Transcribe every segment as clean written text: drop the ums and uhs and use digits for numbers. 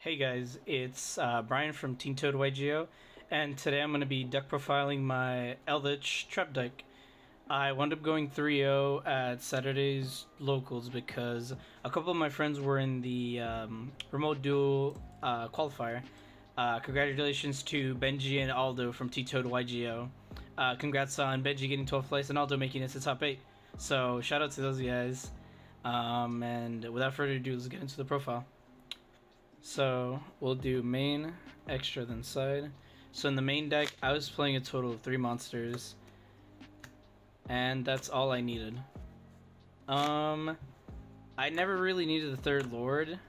Hey guys, it's Brian from Teen Toad YGO, and today I'm going to be deck profiling my Eldlich trap deck. I wound up going 3-0 at Saturday's locals because a couple of my friends were in the remote duel qualifier. Congratulations to Benji and Aldo from Teen Toad YGO. Congrats on Benji getting 12th place and Aldo making it to top 8. So shout out to those guys. And without further ado, let's get into the profile. So we'll do main, extra, then side. So in the main deck, I was playing a total of 3 monsters, and that's all I needed. I never really needed the third lord.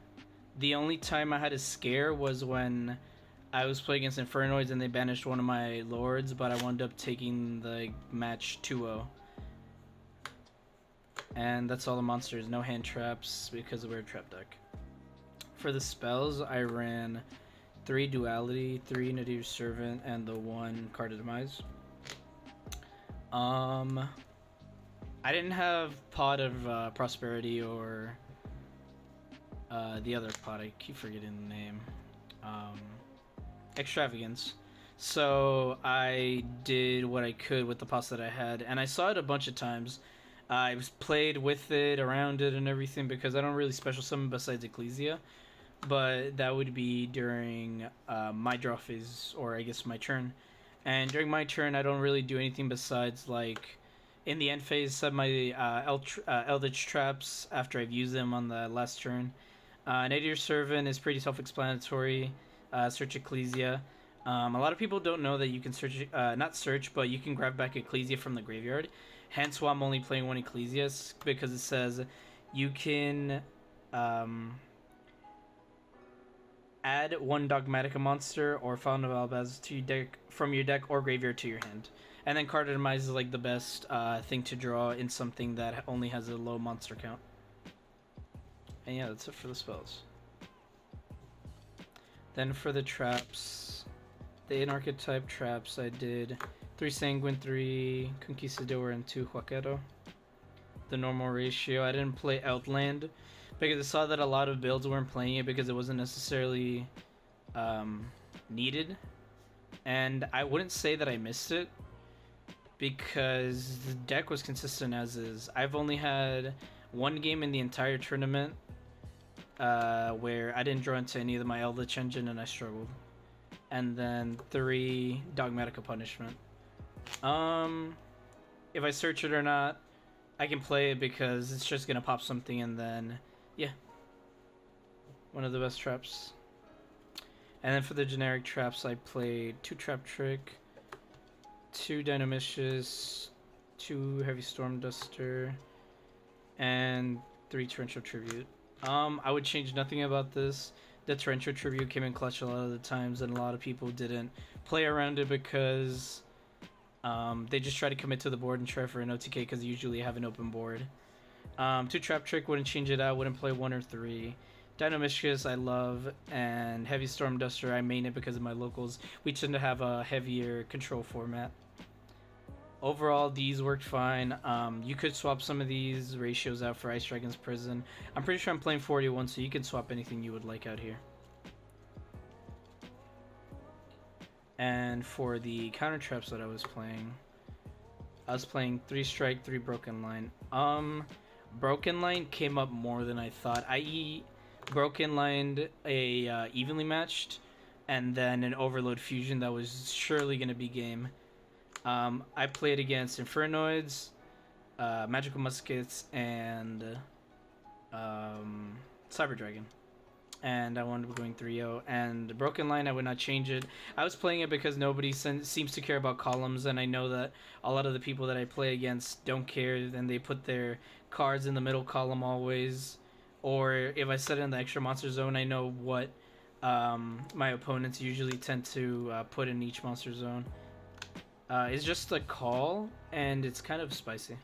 The only time I had a scare was when I was playing against Infernoids and they banished one of my lords, but I wound up taking the match 2-0. And that's all the monsters, no hand traps because we're a trap deck. For the spells, I ran 3 Duality, 3 Nadir Servant, and the 1 Card of Demise. I didn't have Pot of Prosperity or the other pot, I keep forgetting the name. Extravagance. So I did what I could with the pots that I had, and I saw it a bunch of times. I played with it, around it, and everything because I don't really special summon besides Ecclesia. But that would be during my draw phase, or I guess my turn. And during my turn, I don't really do anything besides, like, in the end phase, set my Eldlich traps after I've used them on the last turn. Nadir Servant is pretty self-explanatory. Search Ecclesia. A lot of people don't know that you can search, not search, but you can grab back Ecclesia from the graveyard. Hence why I'm only playing 1 Ecclesia, because it says you can add 1 Dogmatica monster or Fountain of Albaz to your deck from your deck or graveyard to your hand. And then Card of Demise is like the best thing to draw in something that only has a low monster count. And yeah, that's it for the spells. Then for the traps, the 8 archetype traps, I did 3 Sanguine, 3 Conquistador, and 2 Huaquero. The normal ratio, I didn't play Outland because I saw that a lot of builds weren't playing it because it wasn't necessarily needed. And I wouldn't say that I missed it because the deck was consistent as is. I've only had 1 game in the entire tournament where I didn't draw into any of my Eldlich engine and I struggled. And then 3 Dogmatica Punishment. If I search it or not, I can play it because it's just gonna pop something, and then yeah, one of the best traps. And then for the generic traps, I played 2 Trap Trick, 2 Dynamicious, 2 Heavy Storm Duster, and 3 Torrential Tribute. I would change nothing about this. The Torrential Tribute came in clutch a lot of the times, and a lot of people didn't play around it because they just try to commit to the board and try for an OTK because they usually have an open board. 2 Trap Trick, wouldn't change it out, wouldn't play 1 or 3. Dynamicious I love, and Heavy Storm Duster I main it because of my locals. We tend to have a heavier control format. Overall, these worked fine. You could swap some of these ratios out for Ice Dragon's Prison. I'm pretty sure I'm playing 41, so you can swap anything you would like out here. And for the counter traps that I was playing 3 Strike, 3 Broken Line. Broken Line came up more than I thought. I Broken Lined a evenly matched, and then an Overload Fusion that was surely going to be game. I played against Infernoids, Magical Muskets, and Cyber Dragon. And I wound up going 3-0. And Broken Line, I would not change it. I was playing it because nobody seems to care about columns, and I know that a lot of the people that I play against don't care, and they put their cards in the middle column always. Or if I set it in the extra monster zone, I know what my opponents usually tend to put in each monster zone. It's just a call, and it's kind of spicy.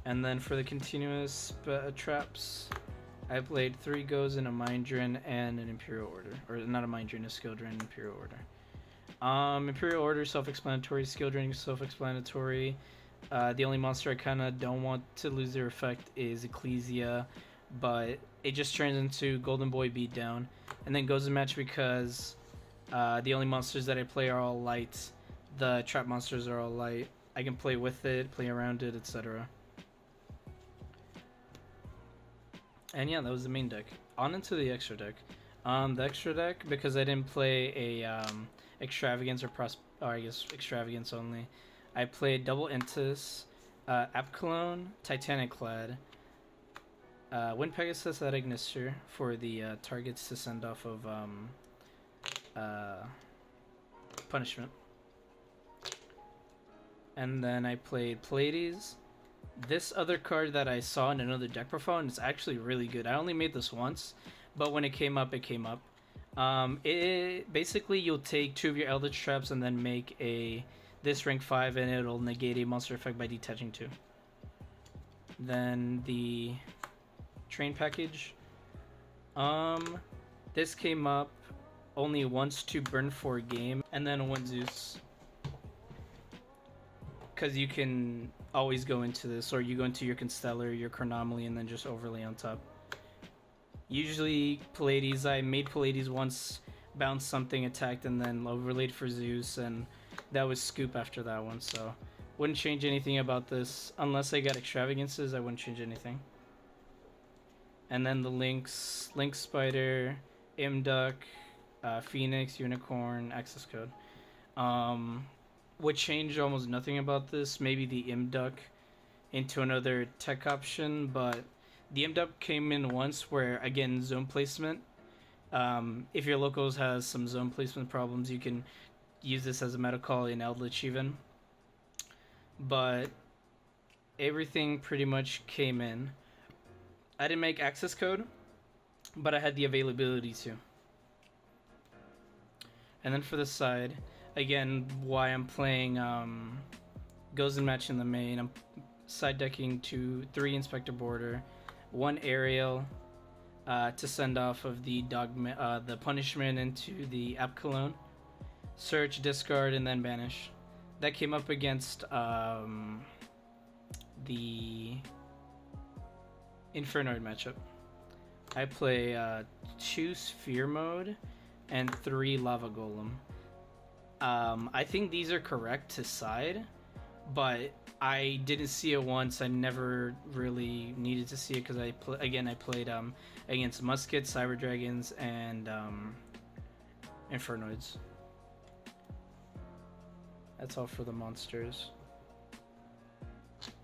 And then for the continuous traps, I played 3 Goes in a Mind Drain and an Imperial Order. Or not a Mind Drain, a Skill Drain, Imperial Order. Imperial Order, self-explanatory. Skill Drain, self-explanatory. The only monster I kind of don't want to lose their effect is Ecclesia, but it just turns into Golden Boy Beatdown, and then goes in match because the only monsters that I play are all light. The trap monsters are all light. I can play with it, play around it, etc. And yeah, that was the main deck. On into the extra deck. The extra deck, because I didn't play a extravagance or I guess extravagance only. I played double Intis, App Cologne, Titanic Clad, Wind Pegasus at Ignister for the targets to send off of punishment. And then I played Pleiades. This other card that I saw in another deck profile, and it's actually really good. I only made this once, but when it came up, it came up. It basically, you'll take 2 of your Eldlich traps and then make this rank 5, and it'll negate a monster effect by detaching 2. Then the train package. This came up only once to burn for a game, and then 1 Zeus. Because you can always go into this, or you go into your Constellar, your Chronomaly, and then just overlay on top. Usually Pleiades, I made Pleiades once, bounced something, attacked, and then overlaid for Zeus, and that was Scoop after that one, so wouldn't change anything about this. Unless I got extravagances, I wouldn't change anything. And then the Lynx, Lynx Spider, Imduck, Phoenix, Unicorn, Access Code. Would change almost nothing about this. Maybe the Imduck into another tech option, but the Imduck came in once where, again, zone placement. If your locals has some zone placement problems, you can use this as a meta call in Eldlich even. But everything pretty much came in. I didn't make access code, but I had the availability to. And then for the side, again, why I'm playing goes and match in the main. I'm side decking 3 Inspector Border, 1 Aerial to send off of the the punishment into the App Cologne, search, discard, and then banish. That came up against the Infernoid matchup. I play 2 Sphere Mode and 3 Lava Golem. I think these are correct to side, but I didn't see it once. I never really needed to see it because I played against Muskets, Cyber Dragons, and Infernoids. That's all for the monsters.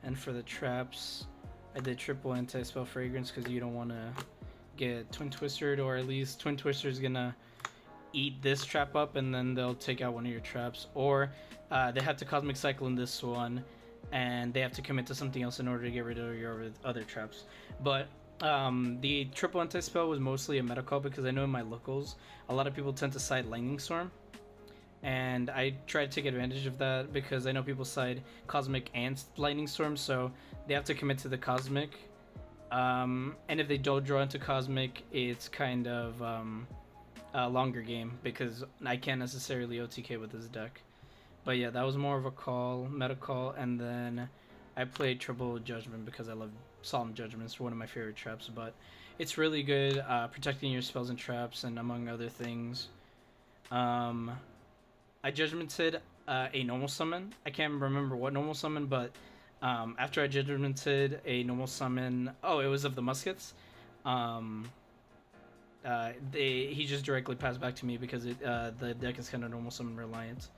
And for the traps, I did triple anti-spell fragrance because you don't want to get Twin Twistered, or at least Twin Twister's gonna eat this trap up and then they'll take out one of your traps, or they have to Cosmic Cycle in this one and they have to commit to something else in order to get rid of your other traps. But the triple anti-spell was mostly a meta call because I know in my locals a lot of people tend to side Lightning Storm, and I try to take advantage of that because I know people side Cosmic and Lightning Storm, so they have to commit to the Cosmic, and if they don't draw into Cosmic, it's kind of a longer game because I can't necessarily OTK with this deck. But yeah, that was more of a call, meta call, and then I played Triple Judgment because I love Solemn Judgments, one of my favorite traps, but it's really good protecting your spells and traps, and among other things. I Judgmented a normal summon. I can't remember what normal summon, but after I Judgmented a normal summon, it was of the Muskets. He just directly passed back to me because the deck is kind of normal summon reliant.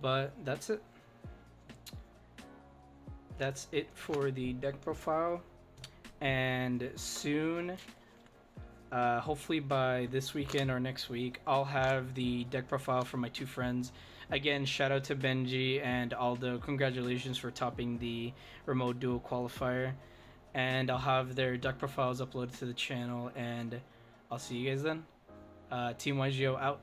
But that's it. That's it for the deck profile. And soon, hopefully by this weekend or next week, I'll have the deck profile for my 2 friends. Again, shout out to Benji and Aldo. Congratulations for topping the remote duo qualifier. And I'll have their deck profiles uploaded to the channel, and I'll see you guys then. Team YGO out.